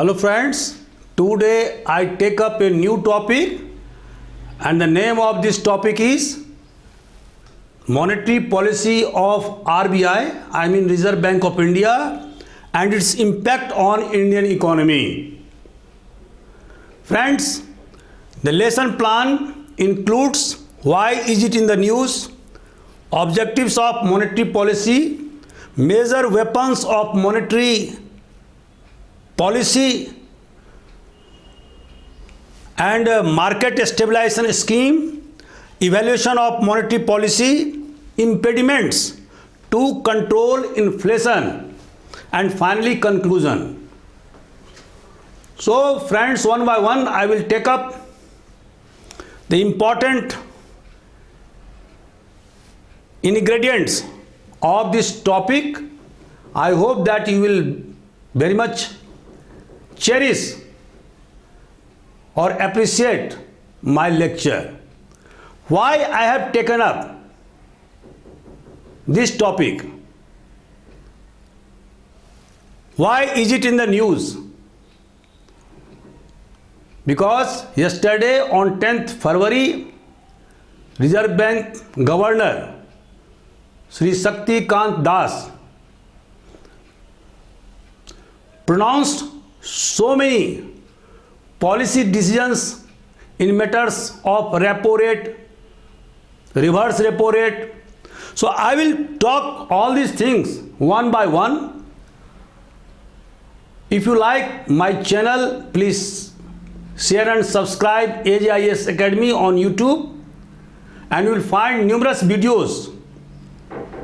Hello friends, today I take up a new topic and the name of this topic is monetary policy of RBI, I mean Reserve Bank of India, and its impact on Indian economy. Friends, the lesson plan includes why is it in the news, objectives of monetary policy, major weapons of monetary policy and market stabilization scheme, evaluation of monetary policy, impediments to control inflation, and finally conclusion. So friends, one by one I will take up the important ingredients of this topic. I hope that you will very much cherish or appreciate my lecture. Why I have taken up this topic? Why is it in the news? Because yesterday on 10th February, Reserve Bank Governor Shri Shakti Kant Das pronounced so many policy decisions in matters of repo rate, reverse repo rate. So I will talk all these things one by one. If you like my channel, please share and subscribe AJIS Academy on YouTube, and you will find numerous videos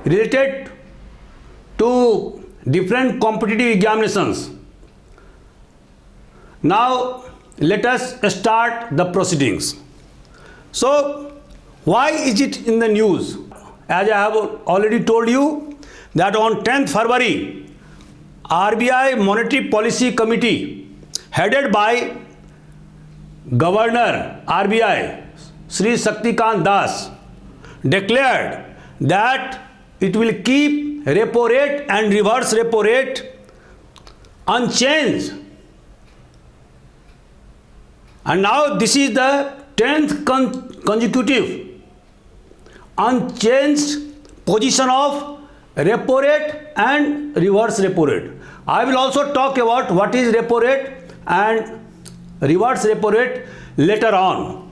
related to different competitive examinations. Now let us start the proceedings. So why is it in the news? As I have already told you that on 10th February, RBI Monetary Policy Committee headed by Governor RBI Shri Shakti Kant Das declared that it will keep repo rate and reverse repo rate unchanged. And now this is the 10th consecutive unchanged position of repo rate and reverse repo rate. I will also talk about what is repo rate and reverse repo rate later on.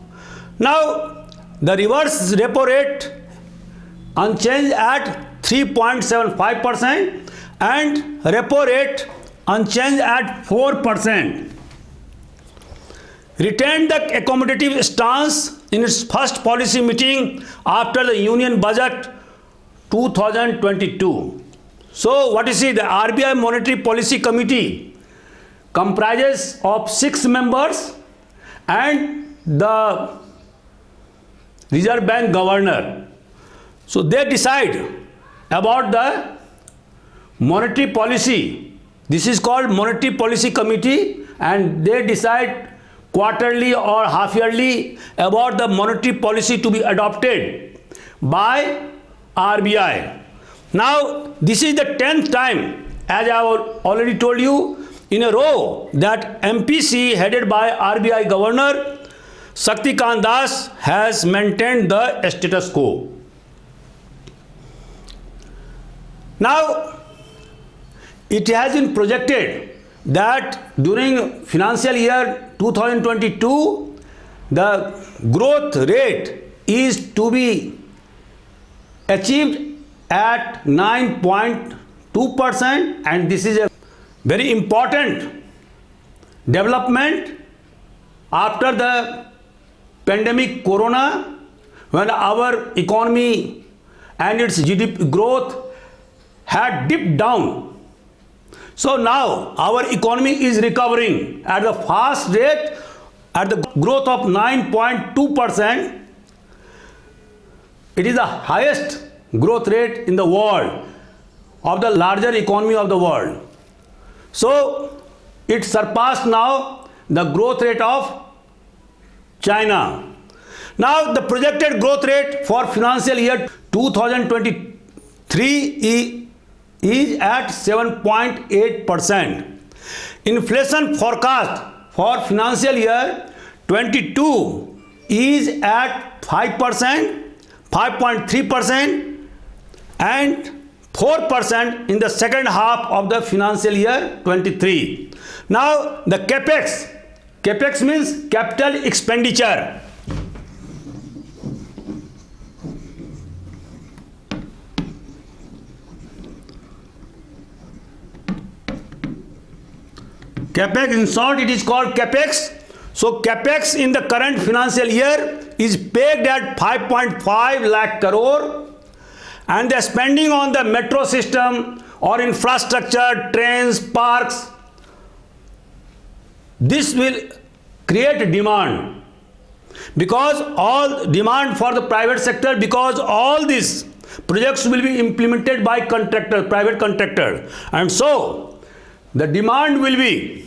Now the reverse repo rate unchanged at 3.75% and repo rate unchanged at 4%. Retained the accommodative stance in its first policy meeting after the Union Budget 2022. So what is it? The RBI Monetary Policy Committee comprises of 6 members and the Reserve Bank Governor. So they decide about the monetary policy. This is called Monetary Policy Committee, and they decide quarterly or half yearly about the monetary policy to be adopted by RBI. Now this is the 10th time, as I have already told you, in a row that MPC headed by RBI Governor Shakti Kant Das has maintained the status quo. Now it has been projected that during financial year 2022 the growth rate is to be achieved at 9.2%, and this is a very important development after the pandemic corona, when our economy and its GDP growth had dipped down. So now our economy is recovering at the fast rate, at the growth of 9.2%. It is the highest growth rate in the world, of the larger economy of the world. So it surpassed now the growth rate of China. Now the projected growth rate for financial year 2023 is at 7.8%. Inflation forecast for financial year 22 is at 5%, 5.3% and 4% in the second half of the financial year 23. Now the capex means capital expenditure. Capex, in short, it is called capex. So capex in the current financial year is pegged at 5.5 lakh crore, and the spending on the metro system or infrastructure, trains, parks, this will create demand, because all demand for the private sector, because all these projects will be implemented by contractor, private contractor, and so the demand will be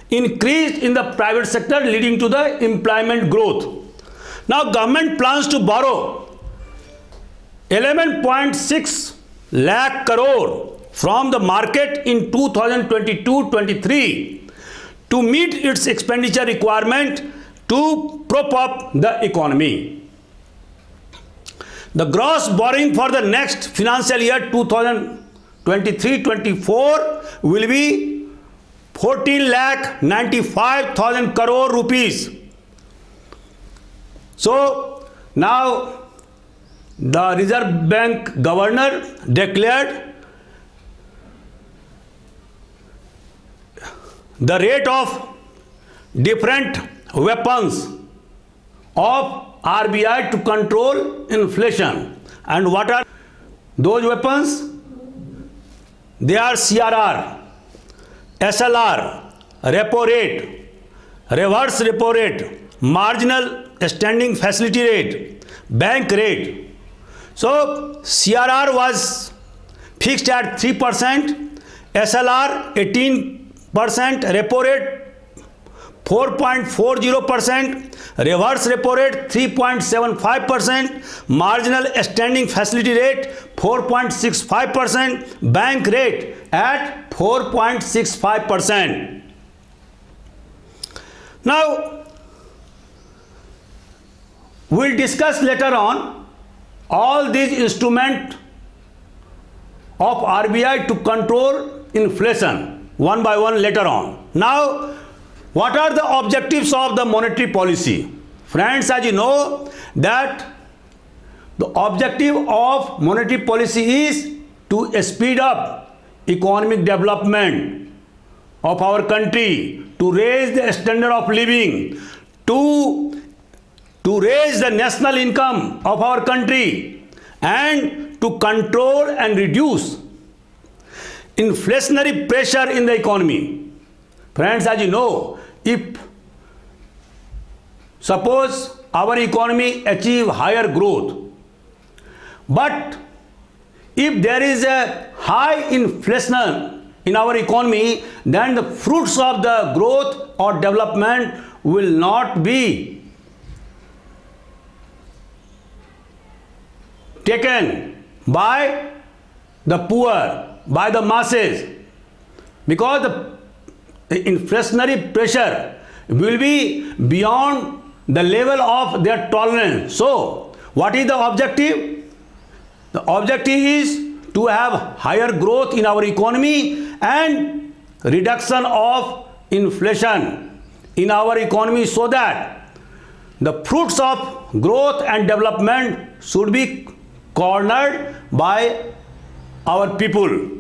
increased in the private sector, leading to the employment growth. Now government plans to borrow 11.6 lakh crore from the market in 2022-23 to meet its expenditure requirement to prop up the economy. The gross borrowing for the next financial year 2023-24 will be 14,95,000 crore rupees. So now the Reserve Bank governor declared the rate of different weapons of RBI to control inflation. And what are those weapons? They are CRR, SLR, repo rate, reverse repo rate, marginal standing facility rate, bank rate. So CRR was fixed at 3%, SLR 18%, repo rate 4.40%, reverse repo rate 3.75%, marginal standing facility rate 4.65%, bank rate at 4.65%. Now we'll discuss later on all these instruments of RBI to control inflation one by one later on. Now, what are the objectives of the monetary policy? Friends, as you know that the objective of monetary policy is to speed up economic development of our country, to raise the standard of living, to raise the national income of our country, and to control and reduce inflationary pressure in the economy. Friends, as you know, if suppose our economy achieve higher growth, but if there is a high inflation in our economy, then the fruits of the growth or development will not be taken by the poor, by the masses, because the inflationary pressure will be beyond the level of their tolerance. So what is the objective? The objective is to have higher growth in our economy and reduction of inflation in our economy, so that the fruits of growth and development should be cornered by our people.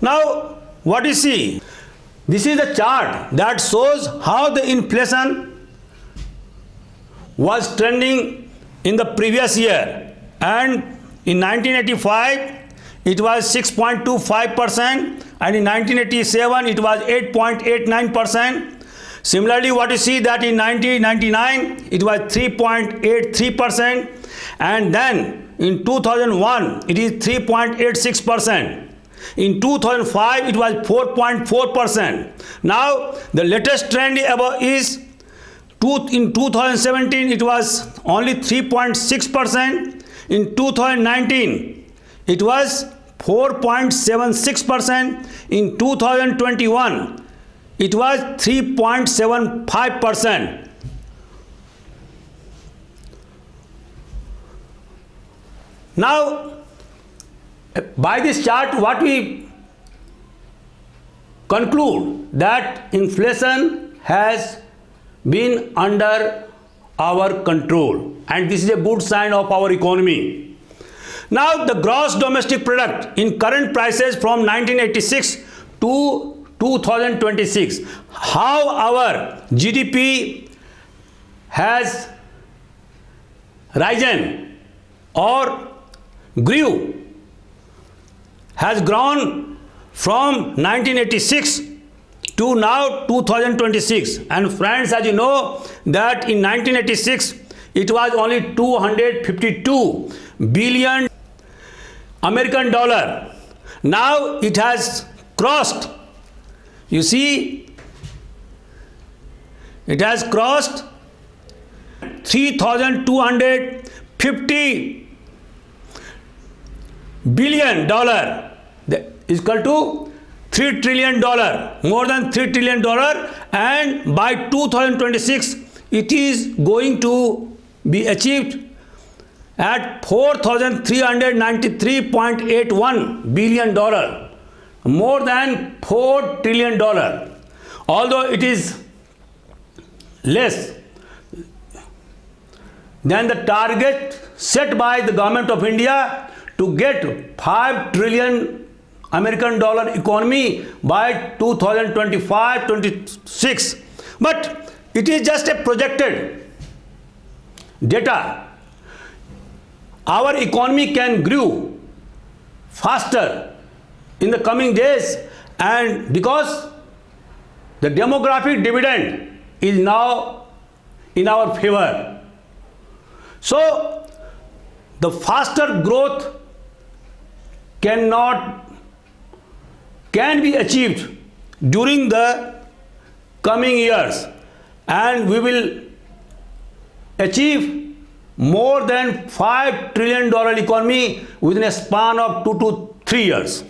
Now, what you see? This is a chart that shows how the inflation was trending in the previous year, and in 1985 it was 6.25%, and in 1987 it was 8.89%. Similarly, what you see that in 1999 it was 3.83%, and then in 2001 it is 3.86%. In 2005 it was 4.4%. Now the latest trend above is in 2017 it was only 3.6%. In 2019 it was 4.76%. In 2021, it was 3.75%. Now, by this chart, what we conclude that inflation has been under our control, and this is a good sign of our economy. Now, the gross domestic product in current prices from 1986 to 2026, how our GDP has risen or grew, has grown from 1986 to now 2026. And friends, as you know that in 1986 it was only 252 billion American dollar. Now it has crossed, you see, it has crossed 3,250 billion dollar, is equal to $3 trillion, more than $3 trillion, and by 2026 it is going to be achieved at $4,393.81 billion, more than $4 trillion. Although it is less than the target set by the government of India to get 5 trillion American dollar economy by 2025-26, but it is just a projected data. Our economy can grow faster in the coming days, and because the demographic dividend is now in our favor, so the faster growth can be achieved during the coming years, and we will achieve more than $5 trillion economy within a span of 2 to 3 years.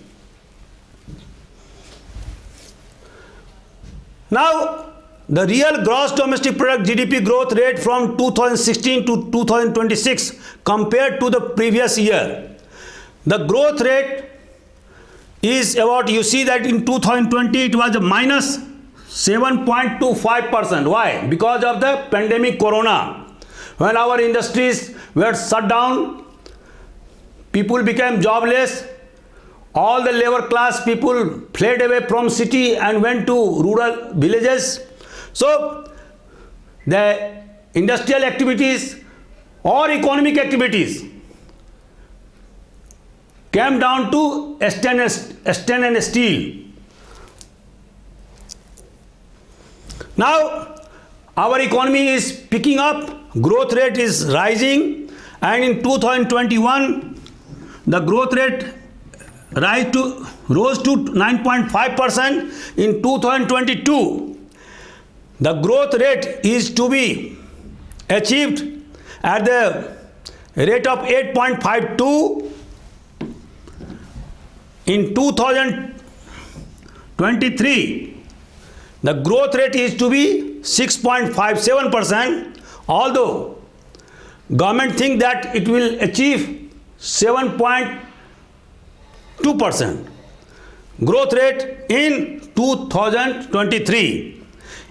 Now, the real gross domestic product GDP growth rate from 2016 to 2026 compared to the previous year, the growth rate is about, you see that in 2020 it was a minus 7.25%. Why? Because of the pandemic corona. When our industries were shut down, people became jobless, all the labor class people fled away from city and went to rural villages. So the industrial activities or economic activities came down to stainless steel. Now our economy is picking up, growth rate is rising, and in 2021 the growth rate rose to 9.5%. In 2022 the growth rate is to be achieved at the rate of 8.52. In 2023 the growth rate is to be 6.57%, although government think that it will achieve 7.2% growth rate in 2023.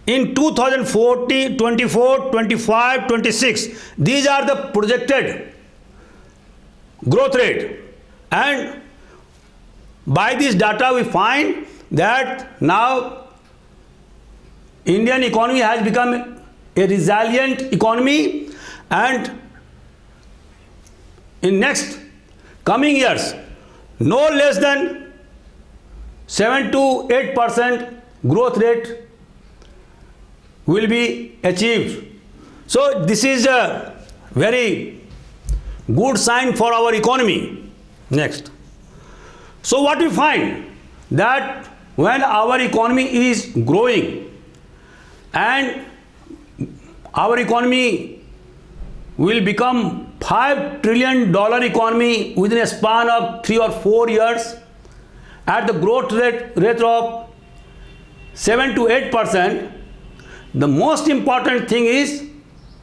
In 2040, 24, 25, 26, these are the projected growth rate, and by this data we find that now Indian economy has become a resilient economy, and in next coming years no less than 7 to 8% growth rate will be achieved. So this is a very good sign for our economy. Next. So what we find that when our economy is growing and our economy will become $5 trillion economy within a span of 3 or 4 years at the growth rate of 7 to 8%, the most important thing is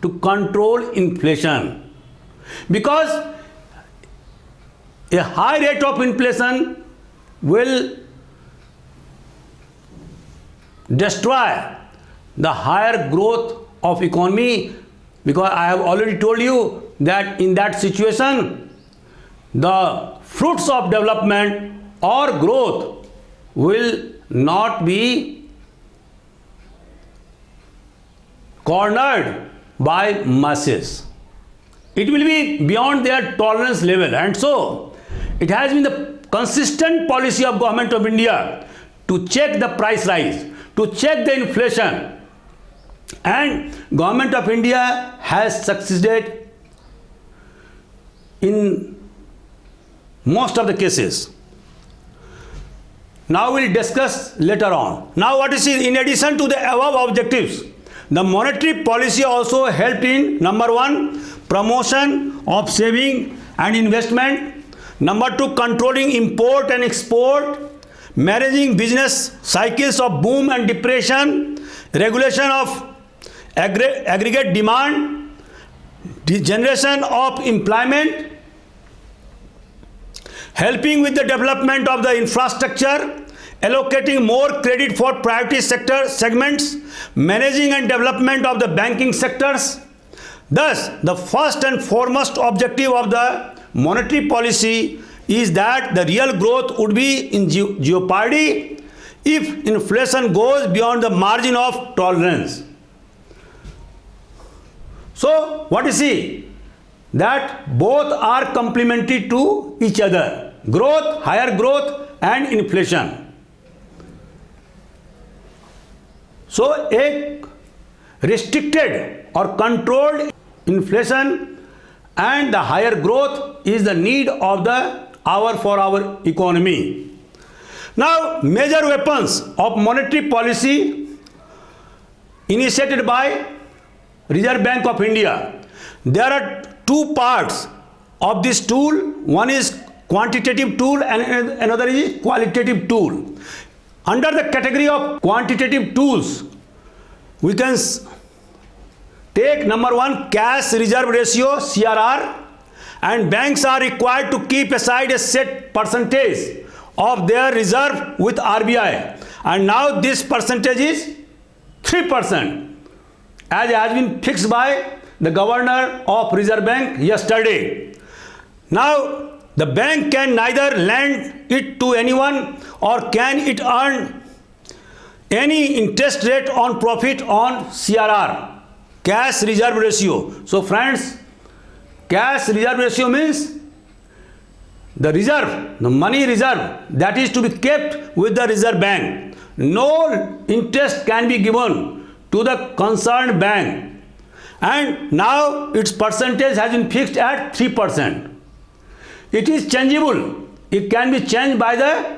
to control inflation, because a high rate of inflation will destroy the higher growth of economy, because I have already told you that in that situation the fruits of development or growth will not be cornered by masses. It will be beyond their tolerance level, and so it has been the consistent policy of Government of India to check the price rise, to check the inflation, and Government of India has succeeded in most of the cases. Now we'll discuss later on. Now what is it? In addition to the above objectives, the monetary policy also helped in number 1, promotion of saving and investment, number 2, controlling import and export, managing business cycles of boom and depression, regulation of aggregate demand, generation of employment, helping with the development of the infrastructure, allocating more credit for priority sector segments, managing and development of the banking sectors. Thus, the first and foremost objective of the monetary policy is that the real growth would be in jeopardy if inflation goes beyond the margin of tolerance. So, what you see? That both are complementary to each other. Growth, higher growth, and inflation. So, a restricted or controlled inflation and the higher growth is the need of the hour for our economy. Now, major weapons of monetary policy initiated by Reserve Bank of India. There are two parts of this tool. One is quantitative tool and another is qualitative tool. Under the category of quantitative tools, we can take number 1, cash reserve ratio, CRR, and banks are required to keep aside a set percentage of their reserve with RBI, and now this percentage is 3%, as has been fixed by the governor of Reserve Bank yesterday. Now, the bank can neither lend it to anyone or can it earn any interest rate on profit on CRR, cash reserve ratio. So friends, cash reserve ratio means the reserve, the money reserve that is to be kept with the Reserve Bank. No interest can be given to the concerned bank, and now its percentage has been fixed at 3%. It is changeable. It can be changed by the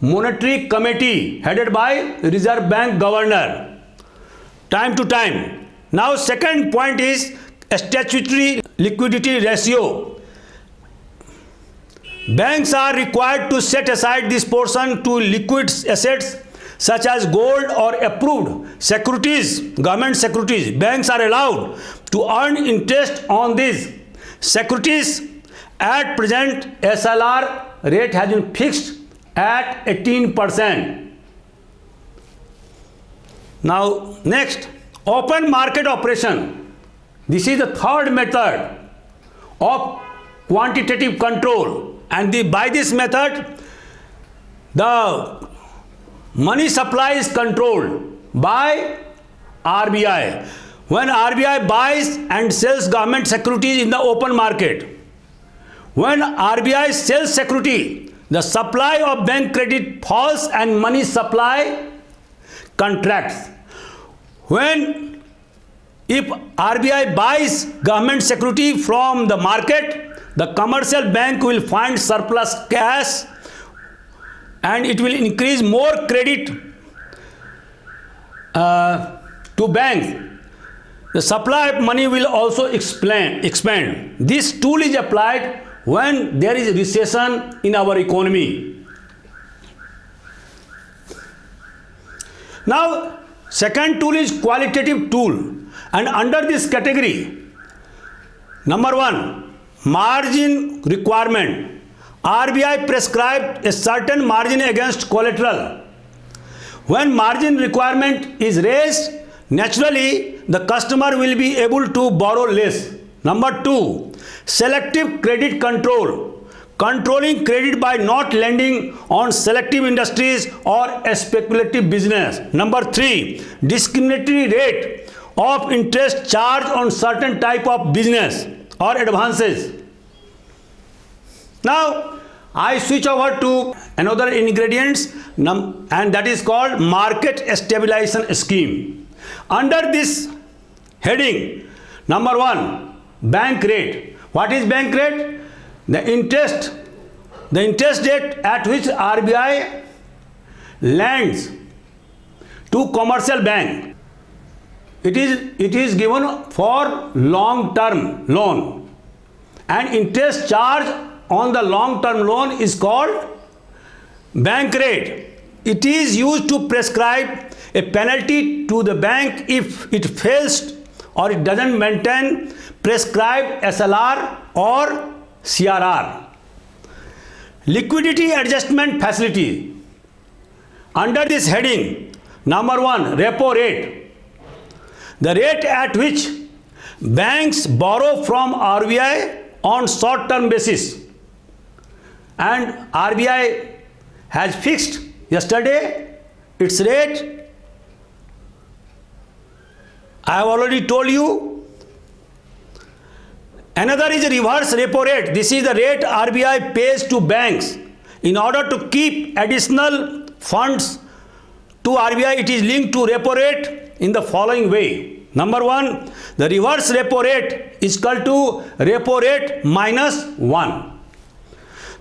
monetary committee headed by Reserve Bank governor time to time. Now, second point is statutory liquidity ratio. Banks are required to set aside this portion to liquid assets such as gold or approved securities, government securities. Banks are allowed to earn interest on these securities. At present, SLR rate has been fixed at 18%. Now, next, open market operation. This is the third method of quantitative control, and by this method, the money supply is controlled by RBI. When RBI buys and sells government securities in the open market, when RBI sells security, the supply of bank credit falls and money supply contracts. If RBI buys government security from the market, the commercial bank will find surplus cash and it will increase more credit to banks. The supply of money will also expand. This tool is applied when there is recession in our economy. Now, second tool is qualitative tool, and under this category, number one, margin requirement. RBI prescribed a certain margin against collateral. When margin requirement is raised, naturally the customer will be able to borrow less. Number two, selective credit control. Controlling credit by not lending on selective industries or a speculative business. Number three, discriminatory rate of interest charged on certain type of business or advances. Now, I switch over to another ingredients, and that is called market stabilization scheme. Under this heading, number one, bank rate. What is bank rate? The interest rate at which RBI lends to commercial bank. It is given for long term loan, and interest charge on the long term loan is called bank rate. It is used to prescribe a penalty to the bank if it fails or it doesn't maintain prescribed SLR or CRR. Liquidity adjustment facility. Under this heading, number one, repo rate. The rate at which banks borrow from RBI on short-term basis. And RBI has fixed yesterday its rate. I have already told you. Another is a reverse repo rate. This is the rate RBI pays to banks in order to keep additional funds to RBI. It is linked to repo rate in the following way. Number one, the reverse repo rate is equal to repo rate minus 1.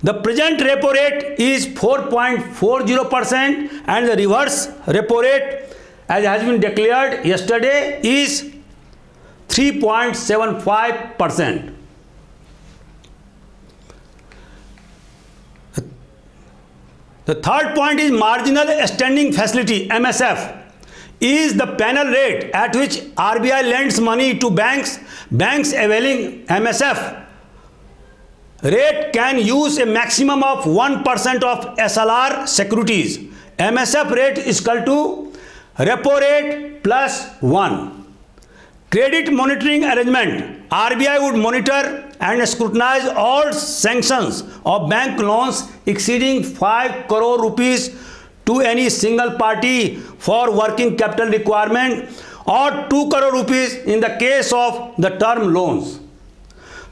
The present repo rate is 4.40%, and the reverse repo rate, as has been declared yesterday, is 3.75%. The third point is marginal standing facility, MSF, is the penal rate at which RBI lends money to banks. Banks availing MSF rate can use a maximum of 1% of SLR securities. MSF rate is equal to repo rate plus 1. Credit monitoring arrangement. RBI would monitor and scrutinize all sanctions of bank loans exceeding 5 crore rupees to any single party for working capital requirement, or 2 crore rupees in the case of the term loans.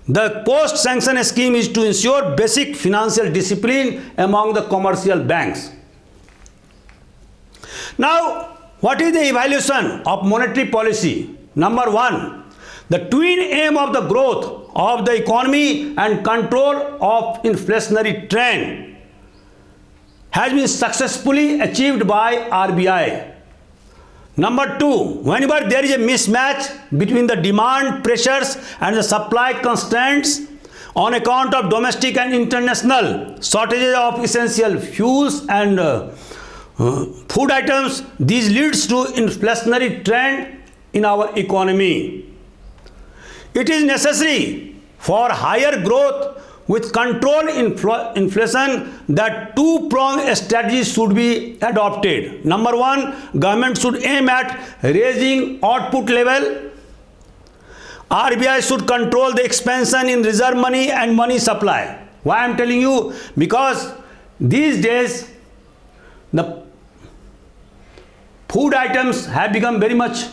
The post-sanction scheme is to ensure basic financial discipline among the commercial banks. Now, what is the evaluation of monetary policy? Number one, the twin aim of the growth of the economy and control of inflationary trend has been successfully achieved by RBI. Number two, whenever there is a mismatch between the demand pressures and the supply constraints on account of domestic and international shortages of essential fuels and food items, this leads to inflationary trend in our economy. It is necessary for higher growth with controlled inflation that two-pronged strategies should be adopted. Number one, government should aim at raising output level. RBI should control the expansion in reserve money and money supply. Why I am telling you? Because these days the food items have become very much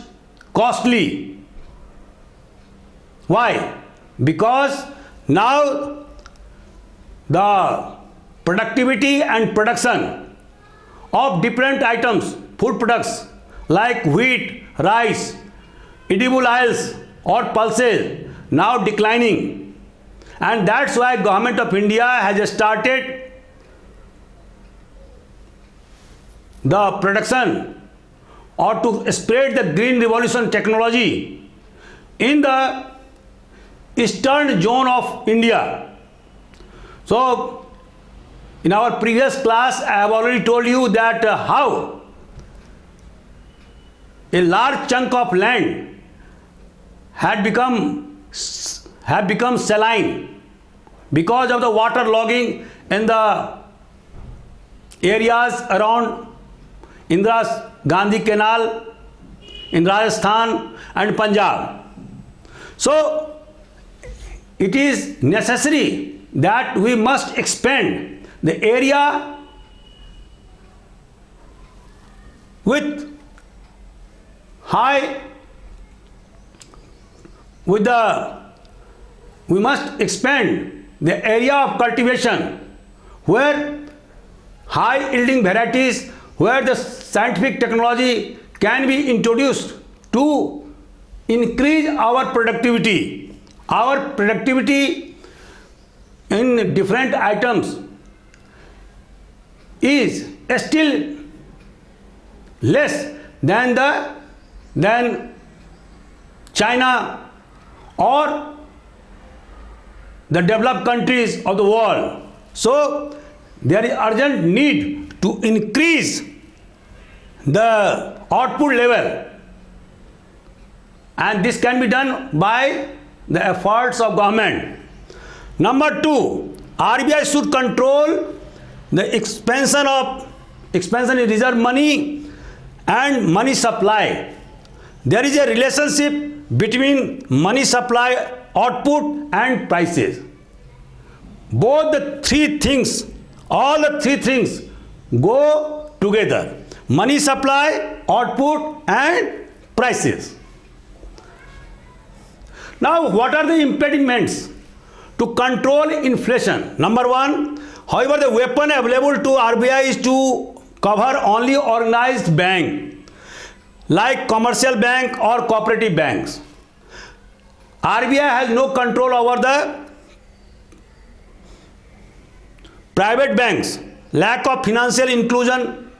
costly. Why? Because now the productivity and production of different items, food products like wheat, rice, edible oils or pulses now declining, and that's why Government of India has started the production or to spread the green revolution technology in the eastern zone of India. So, in our previous class, I have already told you that how a large chunk of land had become saline because of the water logging in the areas around Indira Gandhi Canal in Rajasthan and Punjab. So, it is necessary that we must expand the area with we must expand the area of cultivation where high yielding varieties, where the scientific technology can be introduced to increase our productivity. Our productivity in different items is still less than China or the developed countries of the world. So there is urgent need to increase the output level, and this can be done by the efforts of government. Number two, RBI should control the expansion in reserve money and money supply. There is a relationship between money supply, output and prices. Both the three things, all the three things go together. Money supply, output and prices. Now, what are the impediments to control inflation? Number one, however, the weapon available to RBI is to cover only organized bank like commercial bank or cooperative banks. RBI has no control over the private banks. Lack of financial inclusion,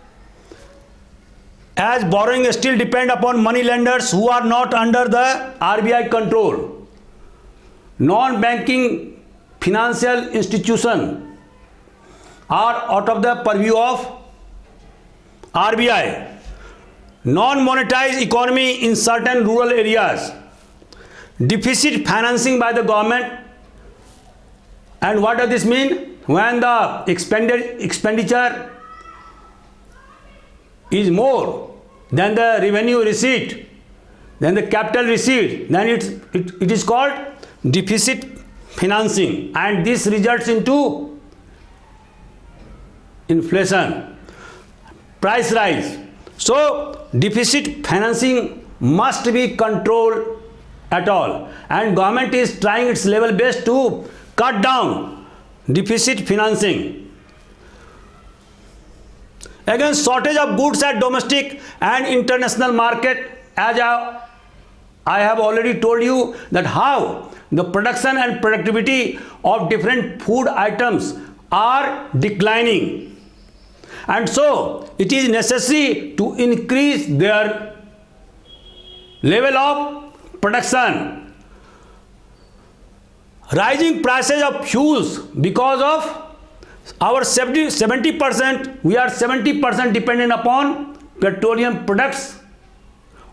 as borrowing still depend upon money lenders who are not under the RBI control. Non-banking financial institutions are out of the purview of RBI. Non-monetized economy in certain rural areas. Deficit financing by the government. And what does this mean? When the expenditure is more than the revenue receipt, than the capital receipt, then it is called deficit financing, and this results into inflation, price rise. So deficit financing must be controlled at all, and government is trying its level best to cut down deficit financing. Again, shortage of goods at domestic and international market, as I have already told you that how the production and productivity of different food items are declining, and so it is necessary to increase their level of production. Rising prices of fuels because of our 70%, we are 70% dependent upon petroleum products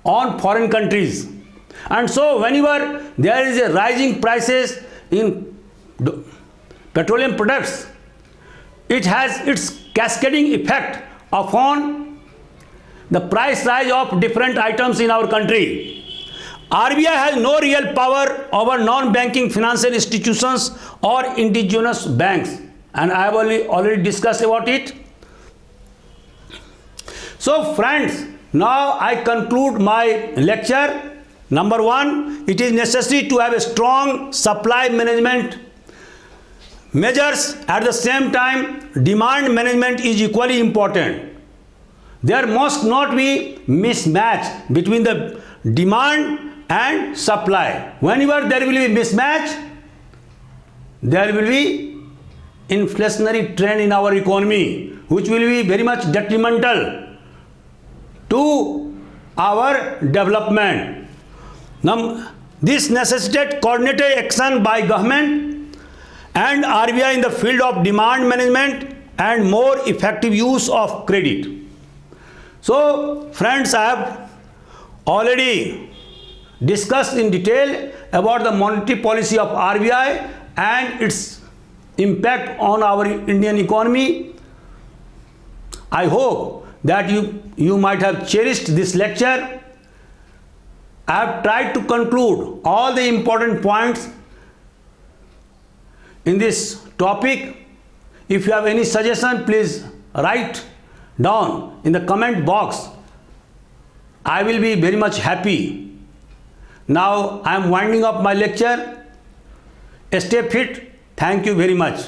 on foreign countries, and so whenever there is a rising prices in petroleum products, it has its cascading effect upon the price rise of different items in our country. RBI has no real power over non-banking financial institutions or indigenous banks, and I have already discussed about it. So friends, now I conclude my lecture. Number one, it is necessary to have a strong supply management measures. At the same time, demand management is equally important. There must not be mismatch between the demand and supply. Whenever there will be mismatch, there will be inflationary trend in our economy, which will be very much detrimental to our development. This necessitates coordinated action by government and RBI in the field of demand management and more effective use of credit. So, friends, I have already discussed in detail about the monetary policy of RBI and its impact on our Indian economy. I hope that you might have cherished this lecture. I have tried to conclude all the important points in this topic. If you have any suggestion, please write down in the comment box. I will be very much happy. Now I am winding up my lecture. Stay fit. Thank you very much.